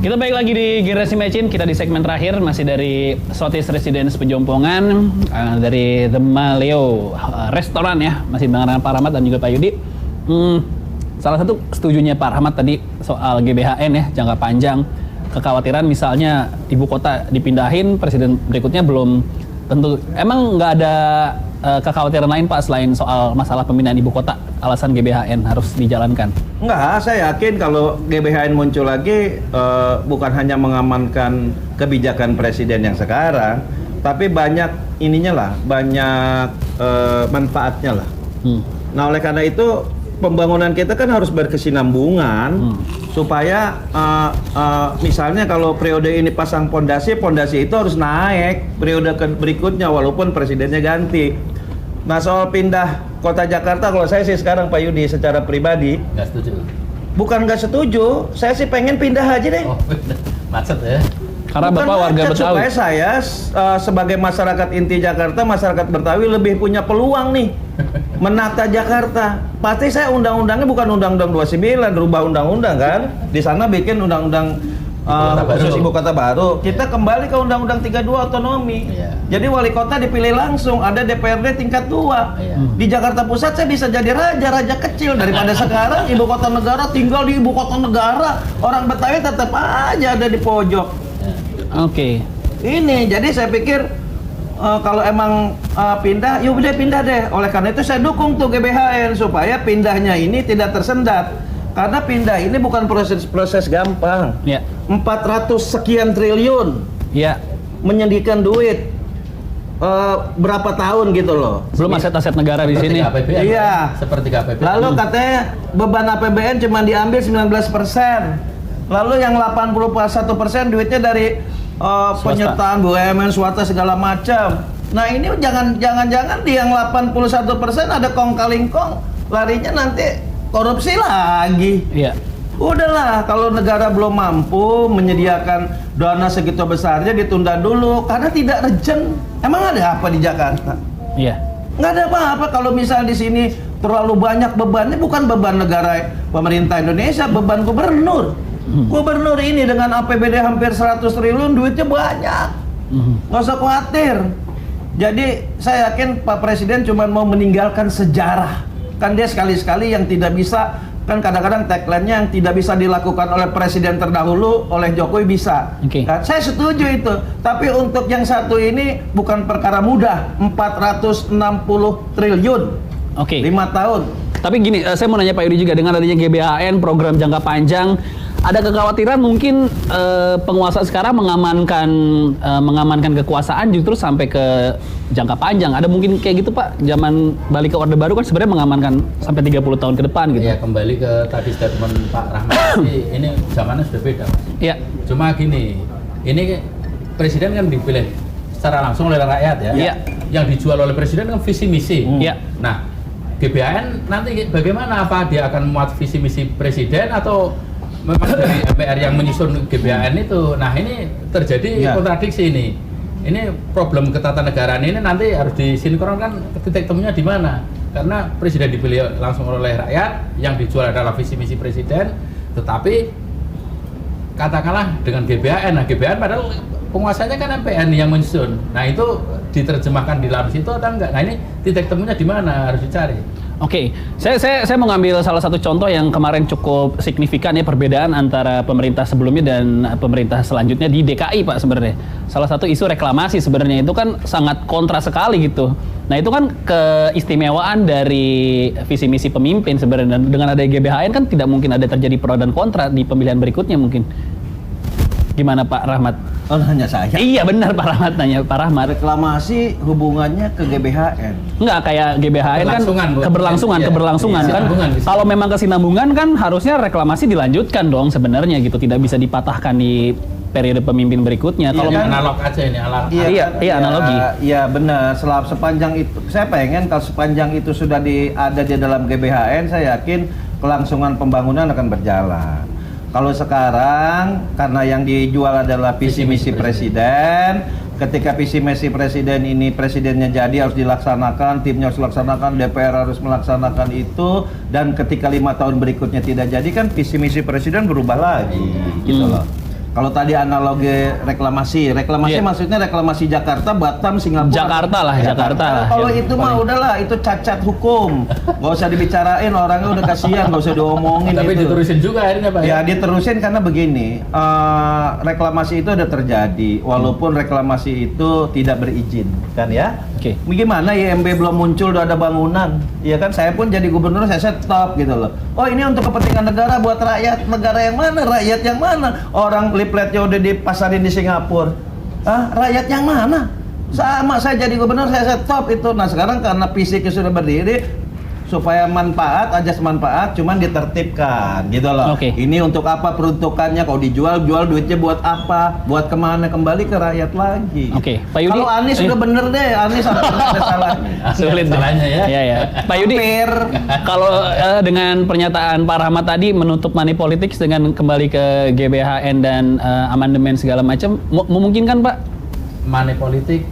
Kita balik lagi di Generasi Mecin, kita di segmen terakhir masih dari Sotis Residence Pejompongan, dari The Maleo Restoran ya, masih dengan Pak Rahmat dan juga Pak Yudi. Salah satu setujunya Pak Rahmat tadi soal GBHN ya, jangka panjang, kekhawatiran misalnya ibu kota dipindahin, presiden berikutnya belum tentu. Emang nggak ada kekhawatiran lain Pak selain soal masalah pemindahan ibu kota, alasan GBHN harus dijalankan? Enggak, saya yakin kalau GBHN muncul lagi bukan hanya mengamankan kebijakan presiden yang sekarang, tapi banyak ininya lah, banyak manfaatnya lah. Nah oleh karena itu pembangunan kita kan harus berkesinambungan supaya misalnya kalau periode ini pasang pondasi itu harus naik periode berikutnya walaupun presidennya ganti. Nah soal pindah kota Jakarta, kalau saya sih sekarang Pak Yudi secara pribadi nggak setuju. Bukan nggak setuju, saya sih pengen pindah aja deh. Oh, macet ya. Karena Bukan Bapak warga macet, Betawi. supaya saya sebagai masyarakat inti Jakarta, masyarakat Betawi lebih punya peluang nih menata Jakarta. Pasti saya undang-undangnya bukan undang-undang 29, rubah undang-undang kan. Di sana bikin undang-undang khusus ibu kota baru. Kita kembali ke undang-undang 32 otonomi. Jadi wali kota dipilih langsung, ada DPRD tingkat 2. Di Jakarta Pusat saya bisa jadi raja kecil daripada sekarang ibu kota negara tinggal di ibu kota negara. Orang Betawi tetap aja ada di pojok. Oke. Ini jadi saya pikir kalau emang pindah, yuk udah pindah deh. Oleh karena itu saya dukung tuh GBHN supaya pindahnya ini tidak tersendat. Karena pindah ini bukan proses gampang. Ya. 400 sekian triliun. Ya. Menyediakan duit berapa tahun gitu loh. Belum aset-aset negara di sini. APBN, Iya. Seperti APBN. Lalu katanya beban APBN cuma diambil 19%. Lalu yang 81% duitnya dari penyertaan BUMN swasta segala macam. Nah ini jangan-jangan di yang 81% ada kong kaling kong, larinya nanti korupsi lagi. Iya. Udahlah, kalau negara belum mampu menyediakan dana segitu besarnya ditunda dulu karena tidak urgent. Emang ada apa di Jakarta? Iya. Nggak ada apa-apa kalau misalnya di sini terlalu banyak bebannya, bukan beban negara pemerintah Indonesia, beban gubernur. Gubernur ini dengan APBD hampir 100 triliun, duitnya banyak. Nggak usah khawatir. Jadi saya yakin Pak Presiden cuma mau meninggalkan sejarah. Kan dia sekali-sekali yang tidak bisa, kan kadang-kadang tagline-nya yang tidak bisa dilakukan oleh presiden terdahulu, oleh Jokowi bisa. Nah, saya setuju itu. Tapi untuk yang satu ini bukan perkara mudah, 460 triliun. 5 tahun. Tapi gini, saya mau nanya Pak Yudi juga, dengan adanya GBHN, program jangka panjang, ada kekhawatiran mungkin penguasa sekarang mengamankan kekuasaan justru sampai ke jangka panjang. Ada mungkin kayak gitu Pak, zaman balik ke Orde Baru kan sebenarnya mengamankan sampai 30 tahun ke depan gitu. Ya kembali ke tadi statement Pak Rahmat, ini zamannya sudah beda Mas. Iya. Cuma gini, ini presiden kan dipilih secara langsung oleh rakyat ya. Iya. Yang dijual oleh presiden kan visi misi. Iya. Nah, GBHN nanti bagaimana? Apa dia akan muat visi misi presiden atau memang dari MPR yang menyusun GBHN itu? Nah ini terjadi kontradiksi ini. Ini problem ketatanegaraan ini nanti harus disinkronkan, titik temunya di mana? Karena presiden dipilih langsung oleh rakyat, yang dijual adalah visi misi presiden, tetapi katakanlah dengan GBHN. Nah GBHN padahal penguasanya kan MPR yang menyusun. Nah itu diterjemahkan di dalam situ atau enggak? Nah ini titik temunya di mana harus dicari. Oke, saya mau ngambil salah satu contoh yang kemarin cukup signifikan ya, perbedaan antara pemerintah sebelumnya dan pemerintah selanjutnya di DKI Pak sebenarnya. Salah satu isu reklamasi sebenarnya itu kan sangat kontra sekali gitu. Nah itu kan keistimewaan dari visi misi pemimpin sebenarnya. Dengan ada GBHN kan tidak mungkin ada terjadi pro dan kontra di pemilihan berikutnya mungkin. Gimana Pak Rahmat? Oh, nanya saya? Iya benar Pak Rahmat, nanya Pak Rahmat. Reklamasi hubungannya ke GBHN? Enggak, kayak GBHN kan keberlangsungan kan. Kalau memang kesinambungan kan harusnya reklamasi dilanjutkan dong sebenarnya gitu, tidak bisa dipatahkan di periode pemimpin berikutnya. Kalau kan, analog aja ini analogi. Iya benar. Sepanjang itu, saya pengen kalau sepanjang itu sudah ada di dalam GBHN, saya yakin kelangsungan pembangunan akan berjalan. Kalau sekarang karena yang dijual adalah visi misi presiden, ketika visi misi presiden ini presidennya jadi harus dilaksanakan, timnya harus dilaksanakan, DPR harus melaksanakan itu, dan ketika 5 tahun berikutnya tidak jadi kan visi misi presiden berubah lagi, gitu loh. Kalau tadi analogi reklamasi Iya. maksudnya reklamasi Jakarta, Batam, Singapura. Jakarta lah, Jakarta lah. Kalau Yang itu mah paling- udahlah, itu cacat hukum. Gak usah dibicarain, orangnya udah kasihan, gak usah diomongin. Tapi itu. diterusin juga akhirnya Pak. Ya diterusin karena begini, reklamasi itu ada terjadi, walaupun reklamasi itu tidak berizin, kan ya? Oke. Bagaimana IMB belum muncul, udah ada bangunan, ya kan? Saya pun jadi gubernur, saya stop gitu loh. Oh ini untuk kepentingan negara, buat rakyat, negara yang mana? Rakyat yang mana? Orang leafletnya udah dipasarin di Singapura. Rakyat yang mana? Sama saya jadi gubernur, saya stop itu. Nah sekarang karena fisiknya sudah berdiri, supaya ajas manfaat, cuman ditertibkan gitu loh. Oke. Ini untuk apa peruntukannya? Kalau dijual duitnya buat apa? Buat kemana? Kembali ke rakyat lagi. Oke, Pak Yudi. Kalau Anies udah bener deh, Anies sampai ada salahnya. Sulit salahnya ya. Iya, ya. Pak Yudi, Hampir. kalau dengan pernyataan Pak Rahmat tadi menutup money politics dengan kembali ke GBHN dan amandemen segala macam, memungkinkan Pak? Money politik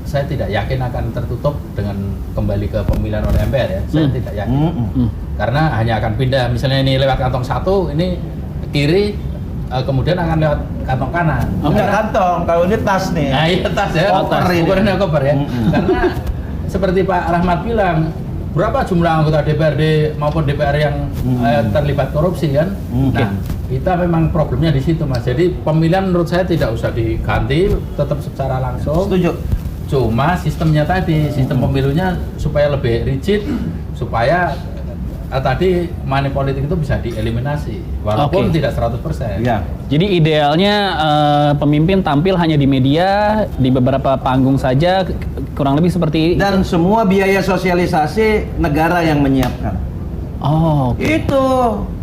saya tidak yakin akan tertutup dengan kembali ke pemilihan oleh MPR ya. Saya tidak yakin. Karena hanya akan pindah, misalnya ini lewat kantong satu, ini kiri, kemudian akan lewat kantong kanan. Enggak kantong, kalau ini tas nih. Nah iya tas ya, Koper ini. ukurannya koper ya. Karena seperti Pak Rahmat bilang, berapa jumlah anggota DPRD maupun DPR yang terlibat korupsi kan? Nah, kita memang problemnya di situ Mas. Jadi pemilihan menurut saya tidak usah diganti, tetap secara langsung. Setuju. Cuma sistemnya tadi, sistem pemilunya supaya lebih rigid, supaya tadi money politik itu bisa dieliminasi, walaupun Oke. tidak 100%. Ya. Jadi idealnya pemimpin tampil hanya di media, di beberapa panggung saja, kurang lebih seperti Dan semua biaya sosialisasi negara yang menyiapkan. Oh, oke. Itu.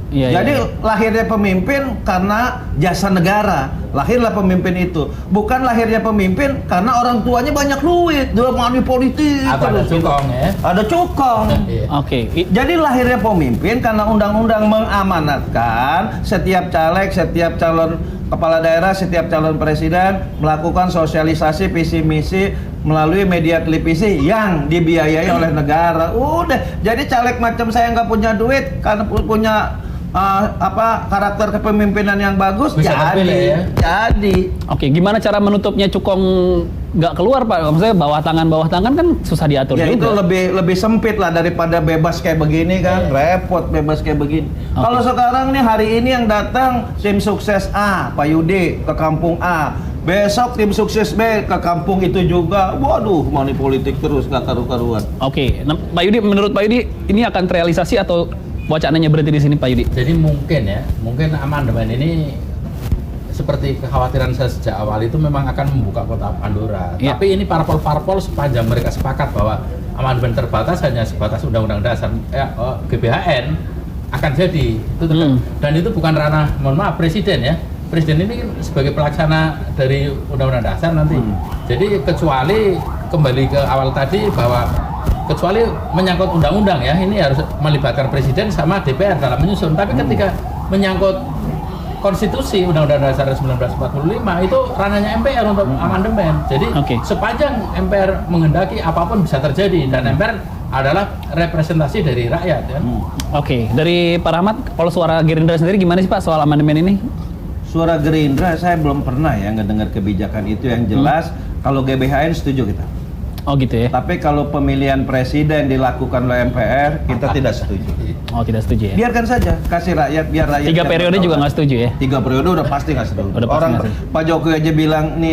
Iya, Jadi iya. lahirnya pemimpin karena jasa negara. Lahirlah pemimpin itu. Bukan lahirnya pemimpin karena orang tuanya banyak duit, dia money politik. Atau ada terus gitu. cukong ya. Ada cukong. Iya. Oke. Jadi lahirnya pemimpin karena undang-undang mengamanatkan setiap caleg, setiap calon kepala daerah, setiap calon presiden melakukan sosialisasi visi misi melalui media televisi yang dibiayai oleh negara. Udah, jadi caleg macam saya nggak punya duit karena punya karakter kepemimpinan yang bagus, Bisa terpilih ya. jadi. Oke, gimana cara menutupnya cukong nggak keluar Pak? Maksudnya bawah tangan kan susah diatur Ya itu juga. lebih sempit lah daripada bebas kayak begini kan, repot bebas kayak begini. Oke. Kalau sekarang nih hari ini yang datang tim sukses A, Pak Yudi ke kampung A, besok tim sukses B ke kampung itu juga, waduh money politik terus nggak karu-karuan. Oke, nah, Pak Yudi, menurut Pak Yudi ini akan terrealisasi atau wacananya berhenti di sini Pak Yudi? Jadi mungkin amandemen ini seperti kekhawatiran saya sejak awal itu memang akan membuka kotak Pandora. Iya. Tapi ini parpol-parpol sepanjang mereka sepakat bahwa amandemen terbatas hanya sebatas undang-undang dasar GBHN akan jadi. Itu tetap. Dan itu bukan ranah, mohon maaf, presiden ya. Presiden ini sebagai pelaksana dari undang-undang dasar nanti. Jadi kecuali kembali ke awal tadi bahwa kecuali menyangkut undang-undang ya, ini harus melibatkan presiden sama DPR dalam menyusun. Tapi ketika menyangkut konstitusi Undang-Undang Dasar 1945 itu ranahnya MPR untuk amandemen. Jadi Oke. sepanjang MPR menghendaki apapun bisa terjadi dan MPR adalah representasi dari rakyat ya. Oke, dari Pak Rahmat, kalau suara Gerindra sendiri gimana sih Pak soal amandemen ini? Suara Gerindra saya belum pernah ya ngedengar kebijakan itu, yang jelas kalau GBHN setuju kita. Oh gitu ya? Tapi kalau pemilihan presiden dilakukan oleh MPR, kita tidak setuju. Oh tidak setuju ya? Biarkan saja, kasih rakyat, biar rakyat. 3 yang periode bertolak. juga nggak setuju ya? 3 periode udah pasti nggak setuju. Udah pasti Orang nggak setuju. Pak Jokowi aja bilang nih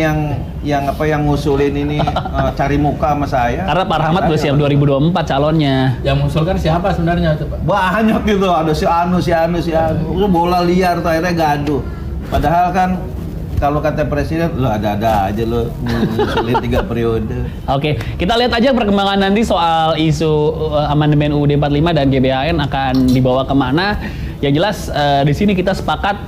yang ngusulin ini cari muka sama saya. Karena Pak Rahmat udah siap 2024 calonnya. Yang mengusulkan siapa sebenarnya itu Pak? Banyak gitu, ada si Anu. Udah bola liar tuh akhirnya gaduh. Padahal kan kalau kata presiden, lo ada-ada aja lo ngusulin 3 periode. Oke, kita lihat aja perkembangan nanti soal isu amandemen UUD 45 dan GBHN akan dibawa kemana. Yang jelas di sini kita sepakat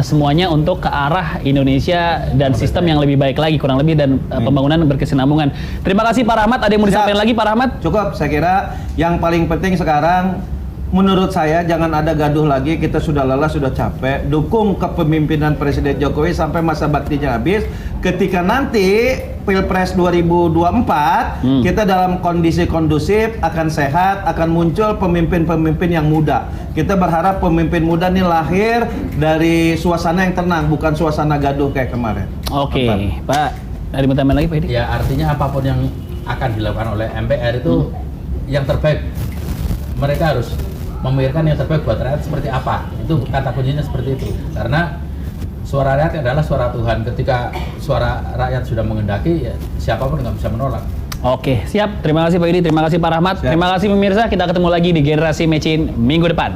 semuanya untuk ke arah Indonesia dan sistem yang lebih baik lagi, kurang lebih, dan pembangunan berkesinambungan. Terima kasih Pak Rahmat. Ada yang mau disampaikan lagi Pak Rahmat? Cukup, saya kira yang paling penting sekarang menurut saya jangan ada gaduh lagi. Kita sudah lelah, sudah capek. Dukung kepemimpinan Presiden Jokowi sampai masa baktinya habis. Ketika nanti Pilpres 2024 kita dalam kondisi kondusif, akan sehat, akan muncul pemimpin-pemimpin yang muda. Kita berharap pemimpin muda ini lahir dari suasana yang tenang, bukan suasana gaduh kayak kemarin. Oke, Pak. Ada mau tambahan lagi Pak Edi? Ya artinya apapun yang akan dilakukan oleh MPR itu yang terbaik. Mereka harus memikirkan yang terbaik buat rakyat seperti apa. Itu kata kuncinya seperti itu. Karena suara rakyat adalah suara Tuhan. Ketika suara rakyat sudah menghendaki, ya siapapun nggak bisa menolak. Oke, siap. Terima kasih Pak Edi, terima kasih Pak Rahmat, Siap. terima kasih pemirsa. Kita ketemu lagi di Generasi Mecin minggu depan.